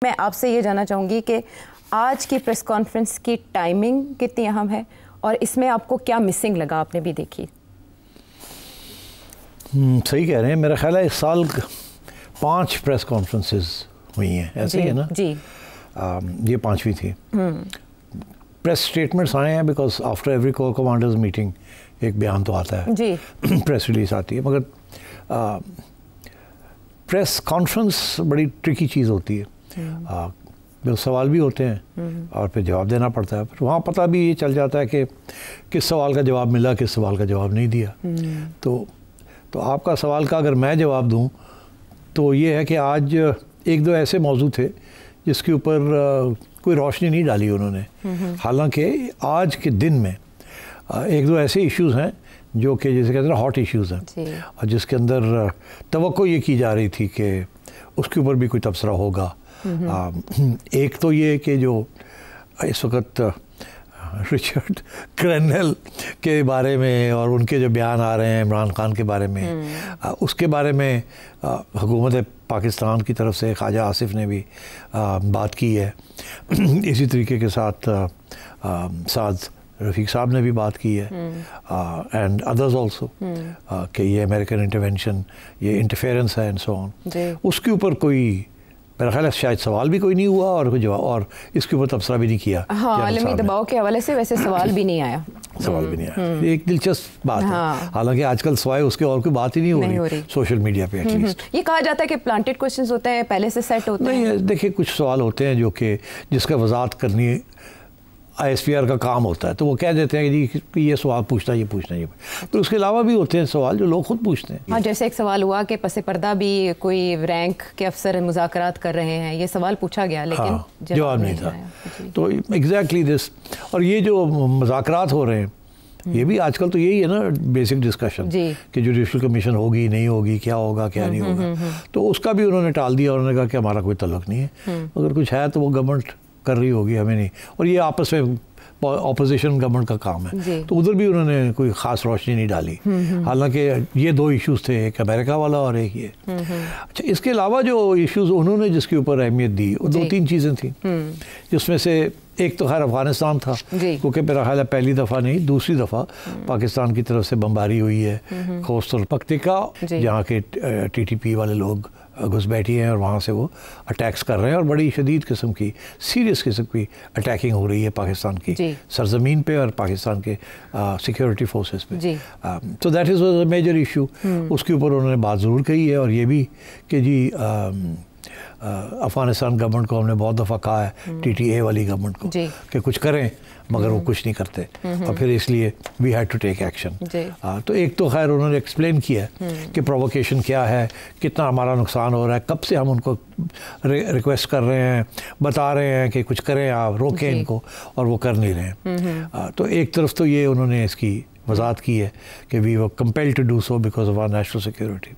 मैं आपसे ये जानना चाहूँगी कि आज की प्रेस कॉन्फ्रेंस की टाइमिंग कितनी अहम है और इसमें आपको क्या मिसिंग लगा, आपने भी देखी? सही कह रहे हैं। मेरा ख्याल है इस साल 5 प्रेस कॉन्फ्रेंसेस हुई हैं, ऐसे ही है ना जी। ये 5वीं थी। प्रेस स्टेटमेंट्स आए हैं because after every core commanders meeting एक बयान तो आता है जी। प्रेस रिलीज आती है, मगर प्रेस कॉन्फ्रेंस बड़ी ट्रिकी चीज़ होती है। सवाल भी होते हैं और फिर जवाब देना पड़ता है। फिर वहाँ पता भी ये चल जाता है कि किस सवाल का जवाब मिला, किस सवाल का जवाब नहीं दिया। तो आपका सवाल का अगर मैं जवाब दूँ तो ये है कि आज एक दो ऐसे मौजू थे जिसके ऊपर कोई रोशनी नहीं डाली उन्होंने। हालांकि आज के दिन में एक दो ऐसे इश्यूज़ हैं जो कि जैसे कहते हैं हॉट इश्यूज़ हैं और जिसके अंदर तवक्को ये की जा रही थी कि उसके ऊपर भी कोई तबसरा होगा। एक तो ये कि जो इस वक्त रिचर्ड क्रैनल के बारे में और उनके जो बयान आ रहे हैं इमरान खान के बारे में, उसके बारे में हुकूमत पाकिस्तान की तरफ से ख्वाजा आसिफ ने भी बात की है। इसी तरीके के साथ साद रफ़ीक साहब ने भी बात की है एंड अदर्स ऑल्सो कि ये अमेरिकन इंटरवेंशन, ये इंटरफेरेंस है एंड सो ऑन। उसके ऊपर कोई मेरा ख्याल है शायद सवाल भी कोई नहीं हुआ और कोई जवाब और इसके ऊपर तबसरा भी नहीं किया। हाँ, आलमी दबाव के हवाले से वैसे सवाल भी नहीं आया। सवाल भी नहीं आया। एक दिलचस्प बात है। हालांकि आजकल सवाए उसके और कोई बात ही नहीं हो रही सोशल मीडिया पे एटलीस्ट। ये कहा जाता है कि प्लांटेड क्वेश्चंस होते हैं, पहले से सेट होते हैं। नहीं, देखिए कुछ सवाल होते हैं जो कि जिसका वजाहत करनी ISPR का काम होता है, तो वो कह देते हैं कि ये सवाल पूछना, ये पूछना, ये। तो उसके अलावा भी होते हैं सवाल जो लोग खुद पूछते हैं। हाँ, जैसे एक सवाल हुआ कि पसे पर्दा भी कोई रैंक के अफसर मुज़ाकरात कर रहे हैं, ये सवाल पूछा गया लेकिन जवाब नहीं था। तो एग्जैक्टली दिस, और ये जो मुज़ाकरात हो रहे हैं ये भी आजकल तो यही है ना बेसिक डिस्कशन कि जुडिशल कमीशन होगी नहीं होगी, क्या होगा क्या नहीं होगा। तो उसका भी उन्होंने टाल दिया। उन्होंने कहा कि हमारा कोई तल्लुक नहीं है, अगर कुछ है तो वो गवर्नमेंट कर रही होगी, हमें नहीं। और ये आपस में ऑपोजिशन गवर्नमेंट का काम है, तो उधर भी उन्होंने कोई ख़ास रोशनी नहीं डाली। हालांकि ये 2 इश्यूज़ थे, एक अमेरिका वाला और एक ये। अच्छा, इसके अलावा जो इश्यूज़ उन्होंने जिसके ऊपर अहमियत दी वो 2-3 चीज़ें थी, जिसमें से एक तो खैर अफगानिस्तान था, क्योंकि मेरा ख्याल है पहली दफ़ा नहीं दूसरी दफ़ा पाकिस्तान की तरफ से बमबारी हुई है कोस्टल पख्तिका, जहाँ के TTP वाले लोग घुसपैठी हैं और वहाँ से वो अटैक्स कर रहे हैं और बड़ी शदीद किस्म की सीरियस किस्म की अटैकिंग हो रही है पाकिस्तान की सरजमीन पे और पाकिस्तान के सिक्योरिटी फोर्सेस पे। तो that is a major issue. उसके ऊपर उन्होंने बात ज़रूर कही है और ये भी कि जी अफ़गानिस्तान गवर्नमेंट को हमने बहुत दफ़ा कहा है, TTA वाली गवर्नमेंट को, कि कुछ करें, मगर वो कुछ नहीं करते और फिर इसलिए we had to take action. तो एक तो खैर उन्होंने एक्सप्लेन किया कि प्रोवोकेशन क्या है, कितना हमारा नुकसान हो रहा है, कब से हम उनको रिक्वेस्ट कर रहे हैं, बता रहे हैं कि कुछ करें, आप रोकें इनको, और वो कर नहीं रहे हैं। तो एक तरफ तो ये उन्होंने इसकी वजाहत की है कि we were compelled to do so because of our national security.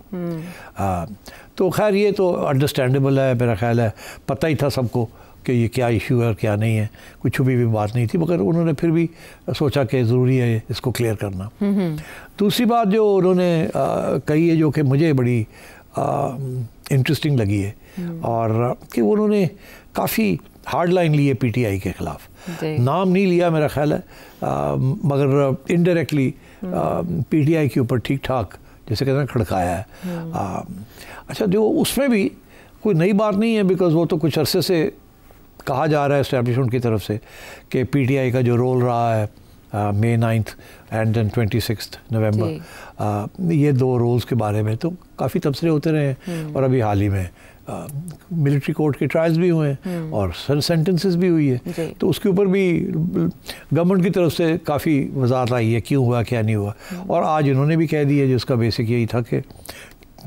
तो खैर ये तो अंडरस्टैंडेबल है, मेरा ख्याल है पता ही था सबको कि ये क्या इशू है और क्या नहीं है, कोई छुपी हुई बात नहीं थी, मगर उन्होंने फिर भी सोचा कि ज़रूरी है इसको क्लियर करना। दूसरी बात जो उन्होंने कही है जो कि मुझे बड़ी इंटरेस्टिंग लगी है, और कि उन्होंने काफ़ी हार्ड लाइन ली है PTI के ख़िलाफ़। नाम नहीं लिया मेरा ख्याल है, मगर इनडायरेक्टली PTI के ऊपर ठीक ठाक जैसे कहते हैं खड़काया है। अच्छा, जो उसमें भी कोई नई बात नहीं है, बिकॉज़ वो तो कुछ अरसे से कहा जा रहा है एस्टैब्लिशमेंट की तरफ से कि PTI का जो रोल रहा है May 9th एंड देन 26 नवंबर, ये 2 रोल्स के बारे में तो काफ़ी तबसरे होते रहे हैं। और अभी हाल ही में मिलिट्री कोर्ट के ट्रायल्स भी हुए हैं और सेंटेंसेस भी हुई है, तो उसके ऊपर भी गवर्नमेंट की तरफ से काफ़ी वजाहत आई है क्यों हुआ क्या नहीं हुआ। और आज इन्होंने भी कह दी है जिसका बेसिक यही था कि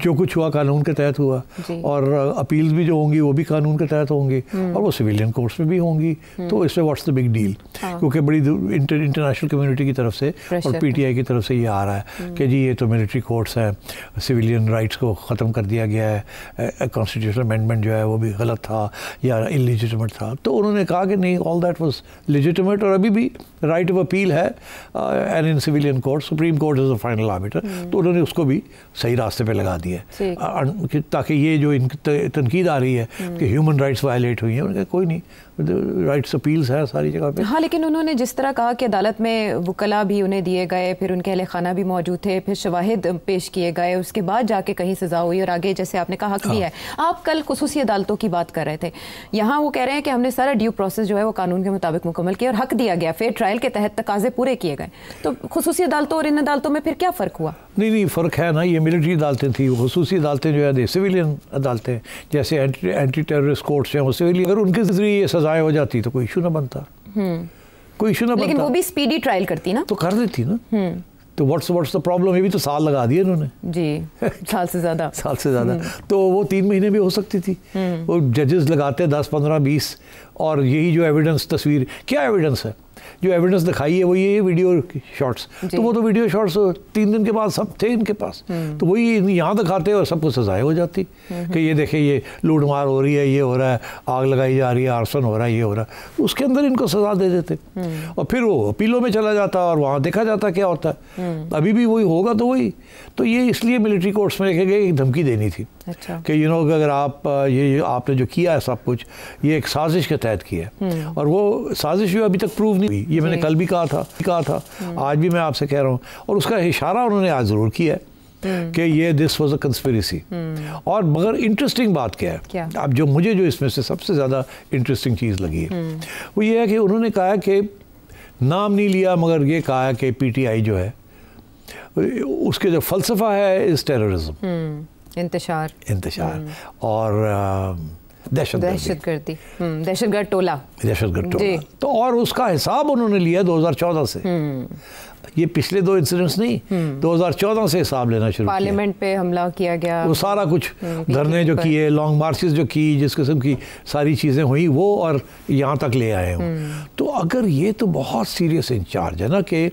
जो कुछ हुआ कानून के तहत हुआ, और अपील्स भी जो होंगी वो भी कानून के तहत होंगी और वो सिविलियन कोर्ट्स में भी होंगी। तो इसमें व्हाट्स द बिग डील, क्योंकि बड़ी इंटरनेशनल कम्युनिटी की तरफ से और PTI की तरफ से ये आ रहा है कि जी ये तो मिलिट्री कोर्ट्स हैं, सिविलियन राइट्स को ख़त्म कर दिया गया है, कॉन्स्टिट्यूशनल अमेंडमेंट जो है वो भी गलत था या इलीजिटिमेट था। तो उन्होंने कहा कि नहीं, ऑल दैट वाज लेजिटिमेट, और अभी भी राइट ऑफ अपील है and in civilian court, supreme court is the final arbiter. तो उन्होंने उसको भी सही रास्ते पे लगा दिया ताकि ये जो तनकीद आ रही है कि ह्यूमन राइट्स वायलेट हुई हैं, उनके कोई नहीं, राइट्स अपील्स है सारी जगह पे। हाँ, लेकिन उन्होंने जिस तरह कहा कि अदालत में वकला भी उन्हें दिए गए, फिर उनके अहले खाना भी मौजूद थे, फिर शवाहिद पेश किए गए, उसके बाद जाके कहीं सज़ा हुई और आगे जैसे आपने कहा हक भी है। आप कल खुसूसी अदालतों की बात कर रहे थे, यहाँ वो कह रहे हैं कि हमने सारा ड्यू प्रोसेस जो है वो कानून के मुताबिक मुकम्मल किया और हक दिया गया, फेयर ट्रायल के तहत तकाजे पूरे किए गए। तो खुसूसी अदालतों और इन अदालतों में फिर क्या फ़र्क हुआ? नहीं, फ़र्क है ना, ये मिलिट्री अदालतें थी, खुसूसी अदालतें जो है सिविलियन अदालतें, जैसे एंटी टेररिस्ट कोर्ट्स हैं वो सिविलियन, अगर उनके जरिए ये सजाएं हो जाती तो कोई इशू ना बनता, कोई इशू ना बनता। लेकिन वो भी स्पीडी ट्रायल करती ना, तो कर देती ना। तो व्हाट्स द प्रॉब्लम, ये भी तो साल लगा दिए इन्होंने जी, साल से ज़्यादा तो वो 3 महीने भी हो सकती थी। वो जजेस लगाते 10, 15, 20, और यही जो एविडेंस, तस्वीर, क्या एविडेंस है, जो एविडेंस दिखाई है वो ये वीडियो शॉट्स, तो वो तो वीडियो शॉट्स 3 दिन के बाद सब थे इनके पास, तो वही यहाँ दिखाते और सबको सजाएं हो जाती कि ये देखें ये लूट मार हो रही है, ये हो रहा है, आग लगाई जा रही है, आर्सन हो रहा है, ये हो रहा है, उसके अंदर इनको सजा दे देते और फिर वो अपीलों में चला जाता और वहाँ देखा जाता क्या होता है। अभी भी वही होगा, तो वही, तो ये इसलिए मिलिट्री कोर्ट्स में लिखे गए एक धमकी देनी थी। अच्छा। कि अगर आप ये आपने जो किया है सब कुछ, ये एक साजिश के तहत किया है और वो साजिश अभी तक प्रूव नहीं हुई, ये मैंने कल भी कहा था, आज भी मैं आपसे कह रहा हूँ, और उसका इशारा उन्होंने आज ज़रूर किया है कि ये दिस वाज अ कंस्पिरेसी। और मगर इंटरेस्टिंग बात क्या है, अब जो मुझे जो इसमें से सबसे ज़्यादा इंटरेस्टिंग चीज़ लगी है वो ये है कि उन्होंने कहा कि नाम नहीं लिया, मगर ये कहा है कि पीटीआई जो है उसके जो फ़लसफ़ा है इस टेररिज्म, इंतशार और दहशतगर्दी, दहशतगर्द टोला। तो और उसका हिसाब उन्होंने लिया 2014 से, ये पिछले 2 इंसिडेंट्स नहीं, 2014 से हिसाब लेना शुरू किया। पार्लियामेंट पे हमला किया गया, वो सारा कुछ, धरने जो किए, लॉन्ग मार्चेस जो की, जिस किस्म की सारी चीज़ें हुई वो, और यहाँ तक ले आए हूँ। तो अगर ये तो बहुत सीरियस इंचार्ज है ना कि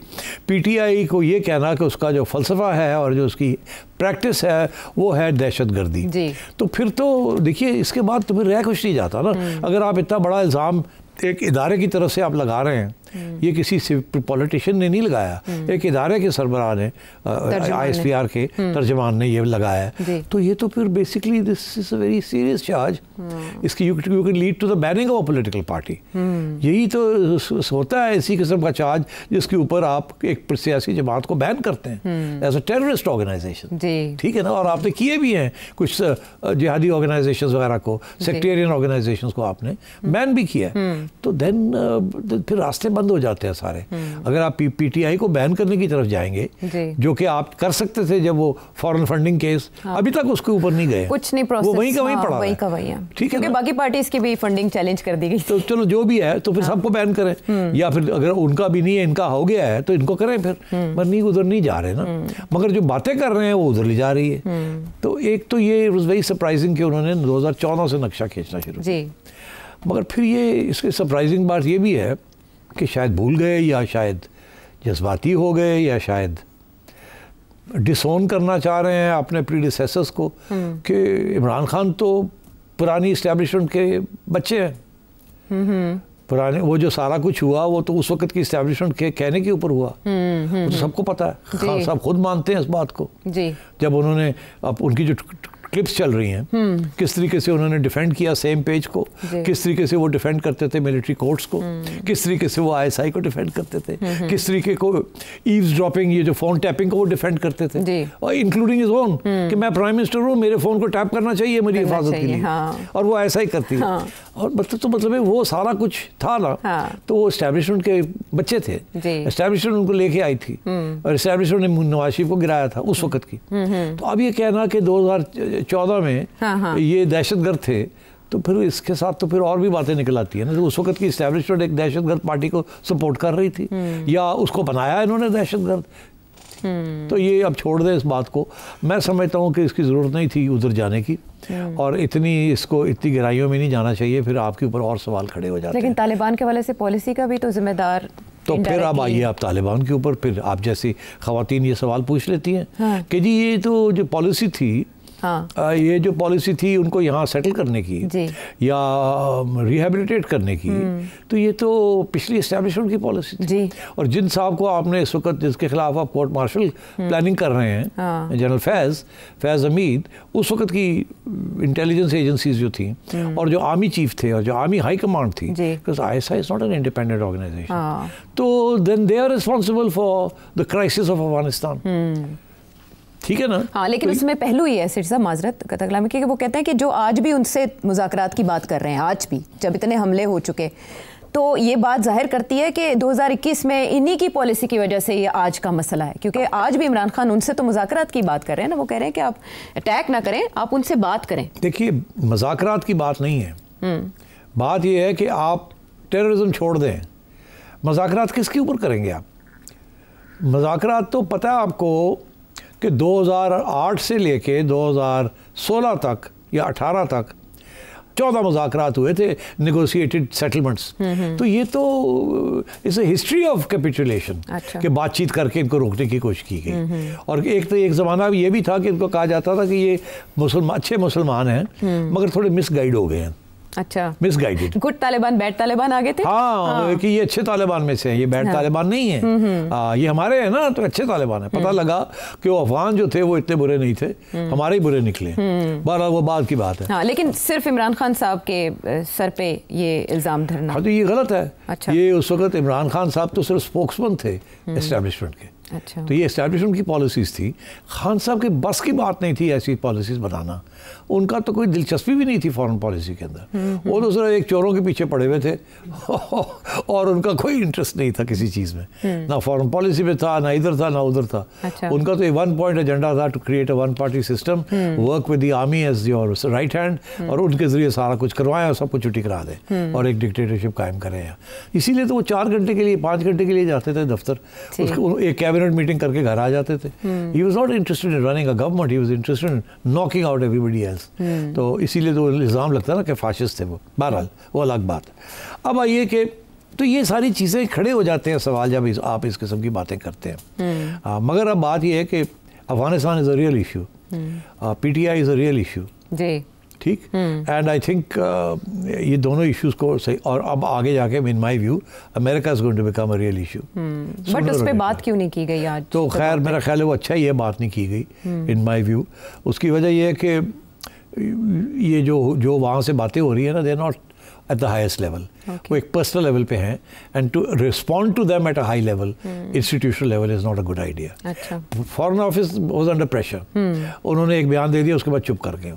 पीटीआई को ये कहना कि उसका जो फ़लसफ़ा है और जो उसकी प्रैक्टिस है वो है दहशतगर्दी, तो फिर तो देखिए इसके बाद तो फिर रह कुछ नहीं जाता ना। अगर आप इतना बड़ा इल्ज़ाम एक इदारे की तरफ से आप लगा रहे हैं, ये किसी पॉलिटिशियन ने नहीं लगाया, एक इदारे के सरबराह ने, ISPR के तर्जमान ने ये लगाया है, तो ये तो फिर basically this is a very serious charge. इसकी you can lead to the banning of a political party. यही तो होता है इसी किस्म का चार्ज जिसके ऊपर आप एक सियासी जमात को बैन करते हैं एज अ टेररिस्ट ऑर्गेनाइजेशन, ठीक है ना। और आपने किए भी हैं कुछ जिहादी ऑर्गेनाइजेशंस वगैरह को, सेक्टेरियन ऑर्गेनाइजेशंस को आपने बैन भी किया, तो देन फिर रास्ते बंद हो जाते हैं सारे। अगर आप पीटीआई को बैन करने की तरफ जाएंगे, जो कि आप कर सकते थे जब वो फॉरेन फंडिंग केस, अभी तक उसके ऊपर नहीं गए, कुछ नहीं, प्रोसेस वो वहीं का वहीं पड़ा है, ठीक है, बाकी पार्टीज की भी फंडिंग चैलेंज कर दी गई। तो चलो जो भी है, तो फिर सबको बैन करें, या फिर अगर उनका भी नहीं है, इनका हो गया है, तो इनको करें फिर, पर नहीं, उधर नहीं जा रहे ना। मगर जो बातें कर रहे हैं वो उधर ले जा रही है। तो एक तो ये वाज वेरी सरप्राइजिंग कि उन्होंने 2014 से नक्शा खींचना शुरू किया, मगर फिर ये इसकी सरप्राइजिंग बात ये भी है कि शायद भूल गए, या शायद जज्बाती हो गए, या शायद डिसोन करना चाह रहे हैं अपने प्रीडिसेसर्स को कि इमरान खान तो पुरानी इस्टेब्लिशमेंट के बच्चे हैं, पुराने, वो जो सारा कुछ हुआ वो तो उस वक्त की इस्टेब्लिशमेंट के कहने के ऊपर हुआ, वो तो सबको पता है, खान साहब खुद मानते हैं इस बात को। जब उन्होंने अब उनकी जो क्लिप्स चल रही हैं, किस तरीके से उन्होंने डिफेंड किया सेम पेज को, किस तरीके से वो डिफेंड करते थे मिलिट्री कोर्ट्स को, किस तरीके से वो ISI को डिफेंड करते थे, किस तरीके को ईव्स ड्रॉपिंग, ये जो फोन टैपिंग को वो डिफेंड करते थे, और इंक्लूडिंग हिज ओन कि मैं प्राइम मिनिस्टर हूँ, मेरे फोन को टैप करना चाहिए मेरी हिफाजत के लिए, और वो ऐसा ही करती है। और मतलब वो सारा कुछ था ना, तो वो एस्टैब्लिशमेंट के बच्चे थे, एस्टैब्लिशमेंट उनको लेके आई थी, और एस्टैब्लिशमेंट ने नवाज शरीफ को गिराया था उस वक्त की। तो अब ये कहना कि 2014 में ये दहशतगर्द थे, तो फिर इसके साथ तो फिर और भी बातें निकल आती है ना। तो उस वक्त की एस्टैब्लिशमेंट एक दहशतगर्द पार्टी को सपोर्ट कर रही थी, या उसको बनाया इन्होंने दहशतगर्द, तो ये अब छोड़ दें इस बात को। मैं समझता हूँ कि इसकी ज़रूरत नहीं थी उधर जाने की, और इसको इतनी गहराइयों में नहीं जाना चाहिए, फिर आपके ऊपर और सवाल खड़े हो जाते हैं। लेकिन तालिबान के हवाले से पॉलिसी का भी तो जिम्मेदार, तो फिर अब आइए आप तालिबान के ऊपर, फिर आप जैसी ख़वातीन ये सवाल पूछ लेती हैं कि जी ये तो जो पॉलिसी थी हाँ। ये जो पॉलिसी थी उनको यहाँ सेटल करने की या रिहेबिलिटेट करने की, तो ये तो पिछली एस्टेब्लिशमेंट की पॉलिसी थी। और जिन साहब को आपने इस वक्त जिसके खिलाफ आप कोर्ट मार्शल प्लानिंग कर रहे हैं, जनरल फैज़ हमीद, उस वक्त की इंटेलिजेंस एजेंसीज जो थी और जो आर्मी चीफ थे और जो आर्मी हाई कमांड थी, because ISI is not an independent organisation, तो then they are responsible for the crisis of Afghanistan. ठीक है ना? हाँ, लेकिन उसमें पहलू ये है सिर्फ माजरत कतकलामी कि वो कहते हैं कि जो आज भी उनसे मुज़ाकरात की बात कर रहे हैं, आज भी जब इतने हमले हो चुके, तो ये बात जाहिर करती है कि 2021 में इन्हीं की पॉलिसी की वजह से ये आज का मसला है, क्योंकि आज भी इमरान खान उनसे तो मुज़ाकरात की बात कर रहे हैं ना, वो कह रहे हैं कि आप अटैक ना करें, आप उनसे बात करें। देखिए, मुज़ाकरात की बात नहीं है, बात ये है कि आप टेररिज्म छोड़ दें। मुज़ाकरात किसके ऊपर करेंगे आप? मुज़ाकरात तो पता है आपको कि 2008 से लेके 2016 तक या 18 तक 14 मुज़ाकरात हुए थे, नेगोशिएटेड सेटलमेंट्स। तो ये तो it's a history of capitulation कि बातचीत करके इनको रोकने की कोशिश की गई। और एक ज़माना ये भी था कि इनको कहा जाता था कि ये अच्छे मुसलमान हैं मगर थोड़े मिसगाइड हो गए हैं। अच्छा, misguided. Good Taliban bad Taliban आ गए थे। हाँ, कि ये अच्छे तालिबान में से हैं, ये बैड तालिबान नहीं है। ये हमारे हैं ना, तो अच्छे तालिबान है। पता लगा कि वो अफगान जो थे वो इतने बुरे नहीं थे, हमारे ही बुरे निकले। बहरहाल वो बात की बात है। हाँ, लेकिन सिर्फ इमरान खान साहब के सर पे ये इल्ज़ाम धरना, हाँ, तो ये गलत है। अच्छा। ये उस वक्त इमरान खान साहब तो सिर्फ स्पोक्समैन थे एस्टेब्लिशमेंट के। अच्छा। तो ये एस्टेब्लिशमेंट की पॉलिसीज़ थी, खान साहब के बस की बात नहीं थी ऐसी पॉलिसीज़ बनाना। उनका तो कोई दिलचस्पी भी नहीं थी फॉरेन पॉलिसी के अंदर। वो तो सिर्फ एक चोरों के पीछे पड़े हुए थे और उनका कोई इंटरेस्ट नहीं था किसी चीज़ में, ना फॉरेन पॉलिसी में था, ना इधर था, ना उधर था। अच्छा। उनका तो 1 पॉइंट एजेंडा था, to create a 1 party system, work with the army as your right hand, और उनके ज़रिए सारा कुछ करवाएं और सब कुछ छुट्टी करा दें और एक डिक्टेटरशिप कायम करें। इसीलिए तो वो 4 घंटे के लिए 5 घंटे के लिए जाते थे दफ्तर, एक कैबिनेट मीटिंग करके घर आ जाते थे। He was not interested in running a government, he was interested in knocking out everybody else. तो इसीलिए तो इल्ज़ाम लगता है ना कि फाशिस्ट थे वो। बहरहाल वो अलग बात है। अब आइए कि तो ये सारी चीज़ें खड़े हो जाते हैं सवाल जब आप इस किस्म की बातें करते हैं। मगर अब बात ये है कि Afghanistan is a real issue, PTI is a real issue. जी, ठीक। एंड आई थिंक ये दोनों इश्यूज को सही, और अब आगे जाके in my view America is going to become a real issue. But उस पे बात क्यों नहीं की गई आज? तो खैर मेरा ख्याल है वो अच्छा ही है, बात नहीं की गई इन माय व्यू। उसकी वजह ये है कि ये जो वहाँ से बातें हो रही है ना, they are not at the highest level, वो एक पर्सनल लेवल पे हैं, and to respond to them at a high level, institutional level is not a good idea. Foreign office was under pressure, उन्होंने एक बयान दे दिया, उसके बाद चुप कर गए।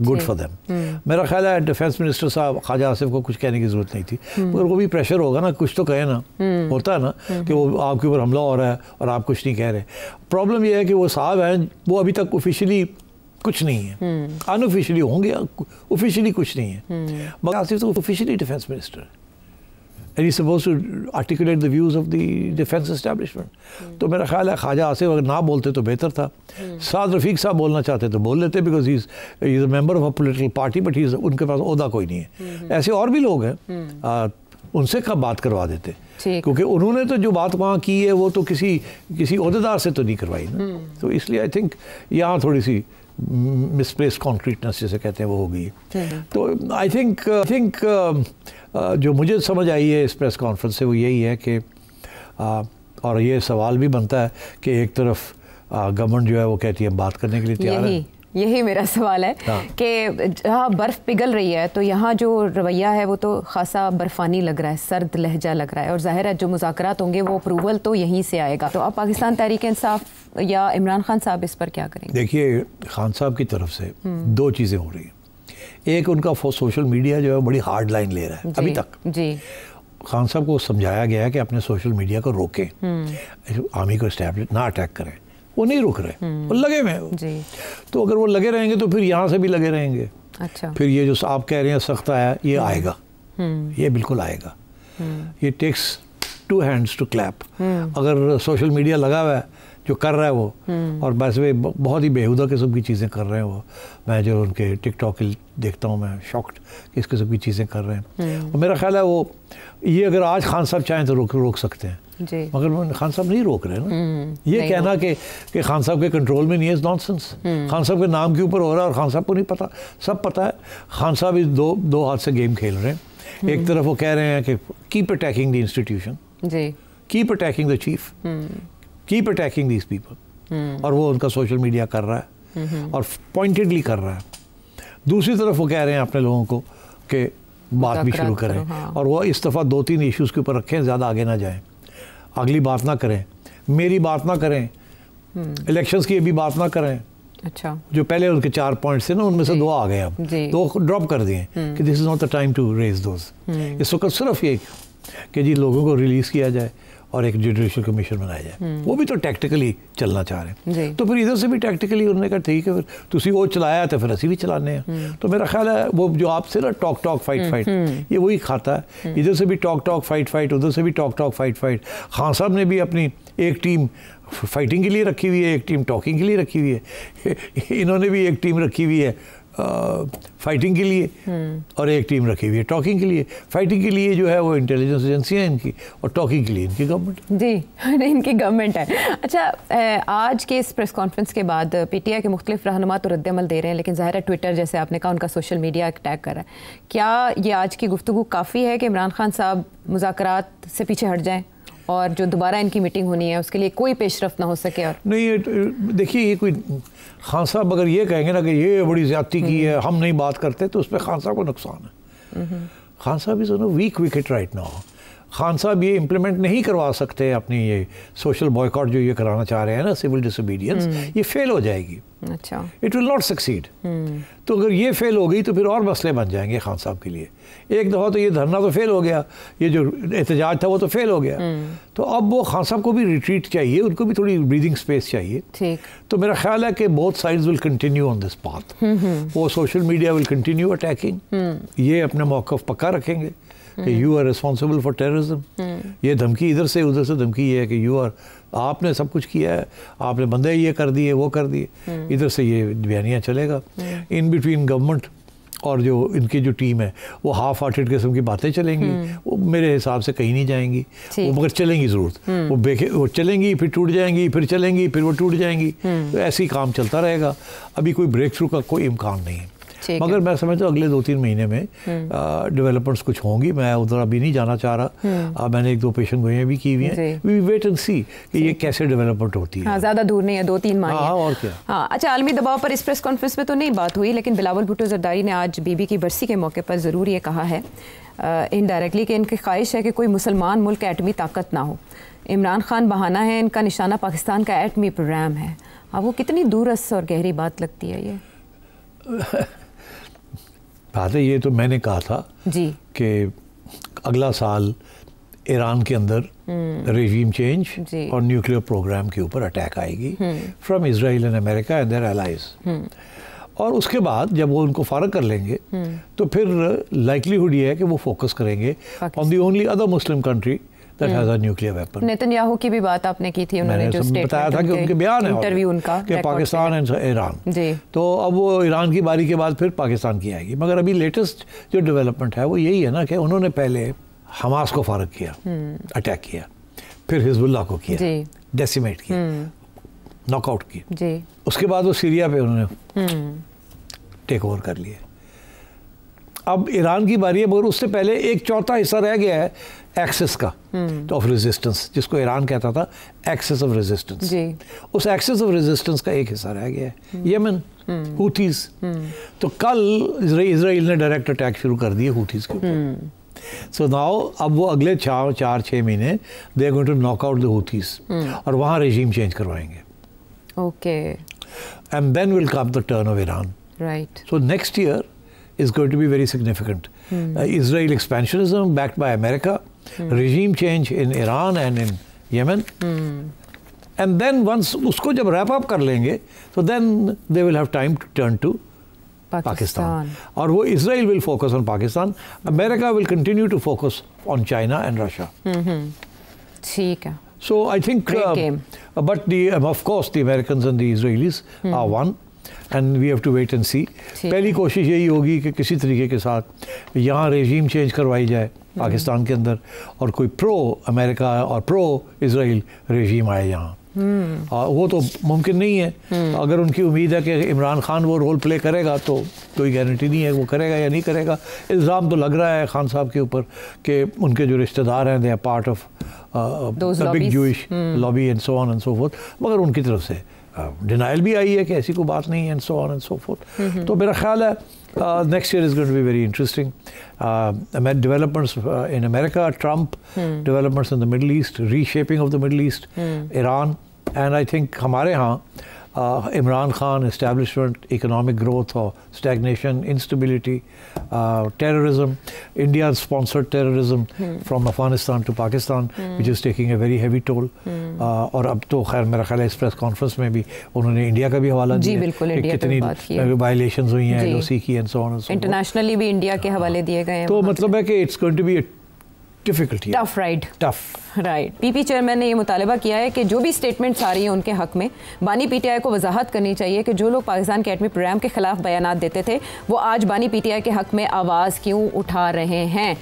Good for them. मेरा ख्याल है डिफेंस मिनिस्टर साहब ख्वाजा आसिफ को कुछ कहने की जरूरत नहीं थी, मगर वो भी प्रेशर होगा ना, कुछ तो कहे ना। होता है ना कि वो आपके ऊपर हमला हो रहा है और आप कुछ नहीं कह रहे। प्रॉब्लम ये है कि वो साहब हैं, वो अभी तक ऑफिशियली कुछ नहीं है, अनऑफिशियली होंगे, ऑफिशियली कुछ नहीं है। मगर आसिफ तो ऑफिशियली डिफेंस मिनिस्टर है, and he's supposed to articulate the views of the defense establishment. तो मेरा ख्याल है ख्वाजा आसिफ अगर ना बोलते तो बेहतर था। साद रफ़ीक साहब बोलना चाहते तो बोल लेते, because he is a member of a political party, but he उनके पास ओहदा कोई नहीं है। ऐसे और भी लोग हैं, उनसे कब बात करवा देते, क्योंकि उन्होंने तो जो बात वहाँ की है वो तो किसी ओहदेदार से तो नहीं करवाई ना। तो इसलिए आई थिंक यहाँ थोड़ी सी मिसप्लेस कॉन्क्रीटनेस जिसे कहते हैं वो हो गई। तो आई थिंक जो मुझे समझ आई है इस प्रेस कॉन्फ्रेंस से वो यही है कि और ये सवाल भी बनता है कि एक तरफ गवर्नमेंट जो है वो कहती है बात करने के लिए तैयार है। यही मेरा सवाल है कि जहाँ बर्फ़ पिघल रही है तो यहाँ जो रवैया है वो तो खासा बर्फ़ानी लग रहा है, सर्द लहजा लग रहा है, और ज़ाहिर है जो मुज़ाकरात होंगे वो अप्रूवल तो यहीं से आएगा। तो अब पाकिस्तान तहरीक इंसाफ या इमरान खान साहब इस पर क्या करेंगे? देखिए, खान साहब की तरफ से 2 चीज़ें हो रही हैं। एक, उनका सोशल मीडिया जो है बड़ी हार्ड लाइन ले रहा है अभी तक। जी, खान साहब को समझाया गया है कि अपने सोशल मीडिया को रोकें, आर्मी को एस्टैब्लिश ना अटैक करें। वो नहीं रुक रहे, वो लगे हुए हैं। तो अगर वो लगे रहेंगे तो फिर यहाँ से भी लगे रहेंगे। अच्छा। फिर ये जो आप कह रहे हैं सख्त आया, ये आएगा, ये बिल्कुल आएगा। ये टेक्स 2 hands to clap। अगर सोशल मीडिया लगा हुआ है जो कर रहा है वो, और बस वे बहुत ही बेहुदा किस्म की चीज़ें कर रहे हैं वो। मैं जो उनके टिकटॉक देखता हूँ मैं शॉक्ड किस किस्म की चीज़ें कर रहे हैं। और मेरा ख्याल है वो ये अगर आज खान साहब चाहें तो रोक सकते हैं। मगर खान साहब नहीं रोक रहे ना। ये कहना कि खान साहब के कंट्रोल में नहीं है, नॉनसेंस। खान साहब के नाम के ऊपर हो रहा है और खान साहब को नहीं पता, सब पता है। खान साहब इस दो हाथ से गेम खेल रहे हैं। एक तरफ वो कह रहे हैं कि keep attacking the institution, keep attacking the chief, keep attacking these people, और वो उनका सोशल मीडिया कर रहा है और पॉइंटेडली कर रहा है। दूसरी तरफ वो कह रहे हैं अपने लोगों को कि बात भी शुरू करें, और वो इस दफ़ा 2-3 इश्यूज़ के ऊपर रखें, ज़्यादा आगे ना जाएं, अगली बात ना करें, मेरी बात ना करें, इलेक्शंस की भी बात ना करें। अच्छा, जो पहले उनके 4 पॉइंट्स थे ना, उनमें से 2 आ गए, अब 2 ड्रॉप कर दिए कि this is not the time to raise those. इस वक्त सिर्फ ये कि जी लोगों को रिलीज़ किया जाए और एक जुडिशल कमीशन बनाया जाए। वो भी तो टैक्टिकली चलना चाह रहे हैं, तो फिर इधर से भी टैक्टिकली उन्होंने कहा ठीक है, फिर तुसी वो चलाया तो फिर असी भी चलाने हैं। तो मेरा ख्याल है वो जो आपसे ना टॉक फाइट ये वही खाता है। इधर से भी टॉक फाइट, उधर से भी टॉक फाइट। खान साहब ने भी अपनी एक टीम फाइटिंग के लिए रखी हुई है, एक टीम टॉकिंग के लिए रखी हुई है, इन्होंने भी एक टीम रखी हुई है फाइटिंग के लिए और एक टीम रखी हुई है टॉकिंग के लिए। फाइटिंग के लिए जो है वो इंटेलिजेंस एजेंसी है इनकी, और टॉकिंग के लिए इनकी गवर्नमेंट। जी, इनकी गवर्नमेंट है। अच्छा, आज के इस प्रेस कॉन्फ्रेंस के बाद पीटीआई के मुख्तलिफ रहनुमा तो रद्द-ए-अमल दे रहे हैं, लेकिन ज़ाहिर है ट्विटर, जैसे आपने कहा, उनका सोशल मीडिया अटैक कर रहा है। क्या ये आज की गुफ्तगू काफ़ी है कि इमरान खान साहब मुज़ाकरात से पीछे हट जाएँ और जो दोबारा इनकी मीटिंग होनी है उसके लिए कोई पेशरफ ना हो सके? और नहीं, देखिए, ये कोई खान साहब अगर ये कहेंगे ना कि ये बड़ी ज़्यादती की है, हम नहीं बात करते, तो उसमें खान साहब को नुकसान है। Khan sahab is on a weak wicket right now. Khan sahab ये इम्प्लीमेंट नहीं करवा सकते अपनी ये सोशल बॉयकॉट जो ये कराना चाह रहे हैं ना, सिविल डिसोबीडियंस, ये फेल हो जाएगी। अच्छा, इट विल नॉट सक्सीड। तो अगर ये फेल हो गई तो फिर और मसले बन जाएंगे खान साहब के लिए। एक दफ़ा तो ये धरना तो फेल हो गया, ये जो एहतजाज था वो तो फेल हो गया, तो अब वो खान साहब को भी रिट्रीट चाहिए, उनको भी थोड़ी ब्रीदिंग स्पेस चाहिए। ठीक। तो मेरा ख्याल है कि both sides will continue on this path. वो social media will continue attacking, ये अपना मौक़िफ़ पक्का रखेंगे कि you are responsible for terrorism. ये धमकी इधर से उधर से धमकी ये है कि यू आर, आपने सब कुछ किया है, आपने बंदे ये कर दिए वो कर दिए, इधर से ये बयानिया चलेगा। इन बिटवीन गवर्नमेंट और जो इनकी जो टीम है वो हाफ हार्टेड किस्म की बातें चलेंगी, वो मेरे हिसाब से कहीं नहीं जाएंगी, वो मगर चलेंगी ज़रूर। वो चलेंगी, फिर टूट जाएंगी, फिर चलेंगी, फिर वो टूट जाएंगी, तो ऐसे ही काम चलता रहेगा। अभी कोई ब्रेक थ्रू का कोई इम्कान नहीं है, मगर मैं समझता हूँ अगले 2-3 महीने में डेवलपमेंट्स कुछ होंगी। मैं उधर अभी नहीं जाना चाह रहा, मैंने 1-2 पेशेंट गोइयाँ भी की हुई हैं। वी वेट एंड सी कि ये कैसे डेवलपमेंट होती है। हाँ, ज़्यादा दूर नहीं है, 2-3 माह। हाँ, और क्या। हाँ, अच्छा, आलमी दबाव पर इस प्रेस कॉन्फ्रेंस में तो नहीं बात हुई, लेकिन बिलावल भुट्टो जरदारी ने आज बीबी की बरसी के मौके पर ज़रूर ये कहा है इनडायरेक्टली कि इनकी ख्वाहिश है कि कोई मुसलमान मुल्क एटमी ताकत ना हो। इमरान खान बहाना है, इनका निशाना पाकिस्तान का एटमी प्रोग्राम है। हाँ, वो कितनी दूरस और गहरी बात लगती है ये। बात है, ये तो मैंने कहा था जी कि अगला साल ईरान के अंदर रेजीम चेंज और न्यूक्लियर प्रोग्राम के ऊपर अटैक आएगी from Israel and America and their allies. और उसके बाद जब वो उनको फारग कर लेंगे तो फिर लाइकलीहुड ये है कि वो फोकस करेंगे on the only other Muslim country that has a nuclear weapon। Netanyahu की भी बात आपने की थी, उन्होंने जो स्टेटमेंट बताया था कि उनके बयान है इंटरव्यू उनका कि पाकिस्तान एंड ईरान जी। तो अब वो ईरान की बारी के बाद फिर पाकिस्तान की आएगी, मगर अभी लेटेस्ट जो डेवलपमेंट है वो यही है ना कि उन्होंने पहले हमास को फारग किया, अटैक किया, फिर हिजबुल्लाह को किया, डेसिमेट किया, नॉकआउट किया, उसके बाद वो सीरिया पे उन्होंने टेक ओवर कर लिया। अब ईरान की बारी है, मगर उससे पहले एक चौथा हिस्सा रह गया है एक्सेस का ऑफ रेजिस्टेंस, जिसको ईरान कहता था एक्सेस ऑफ रेजिस्टेंस। उस एक्सेस ऑफ रेजिस्टेंस का एक हिस्सा रह गया है यमन, हूथीज। तो कल इजराइल ने डायरेक्ट अटैक शुरू कर दिए हूथीज के ऊपर। सो नाउ अब वो अगले 4-6 महीने they are going to knock out the Houthis और वहाँ रेजीम चेंज करवाएंगे। Okay, and then will come the turn of Iran. Right. So next year is going to be very significant. Israel expansionism backed by America, regime change in Iran and in Yemen, and then once उसको जब wrap up कर लेंगे, so then they will have time to turn to Pakistan. और वो Israel will focus on Pakistan, America will continue to focus on China and Russia. ठीक है. So I think, but of course the Americans and the Israelis are one. And we have to wait and see. पहली कोशिश यही होगी कि किसी तरीके के साथ यहाँ रेजीम चेंज करवाई जाए पाकिस्तान के अंदर और कोई प्रो अमेरिका और प्रो इसराइल रेजीम आए यहाँ। वो तो मुमकिन नहीं है। अगर उनकी उम्मीद है कि इमरान खान वो रोल प्ले करेगा तो कोई गारंटी नहीं है वो करेगा या नहीं करेगा। इल्ज़ाम तो लग रहा है खान साहब के ऊपर कि उनके जो रिश्तेदार हैं they are part of big Jewish lobby and so on and so forth, मगर उनकी तरफ से डिनाइल भी आई है कि ऐसी कोई बात नहीं है and so on and so fourth. तो मेरा ख्याल है next year is going to be very interesting. Developments in America, Trump, developments in the Middle East, reshaping of the Middle East, Iran, and I think हमारे यहाँ Imran Khan, establishment, economic growth or stagnation, instability, terrorism, India-sponsored terrorism from Afghanistan to Pakistan, which is taking a very heavy toll. और अब तो खैर मेरा ख्याल है इस प्रेस कॉन्फ्रेंस में भी उन्होंने इंडिया का भी हवाला दिया कि कितनी वायलेशंस हुई हैं LOC की and so on and so. Internationally भी इंडिया के हवाले दिए गए हैं। तो मतलब है कि it's going to be difficult, tough ride, tough right. PP chairman ने ये मुतालबा किया है कि जो भी स्टेटमेंट्स आ रही हैं उनके हक में बानी PTI को वजाहत करनी चाहिए कि जो लोग पाकिस्तान के एटमी प्रोग्राम के खिलाफ बयानात देते थे वो आज बानी PTI के हक में आवाज़ क्यों उठा रहे हैं।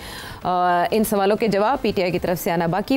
इन सवालों के जवाब PTI की तरफ से आना बाकी।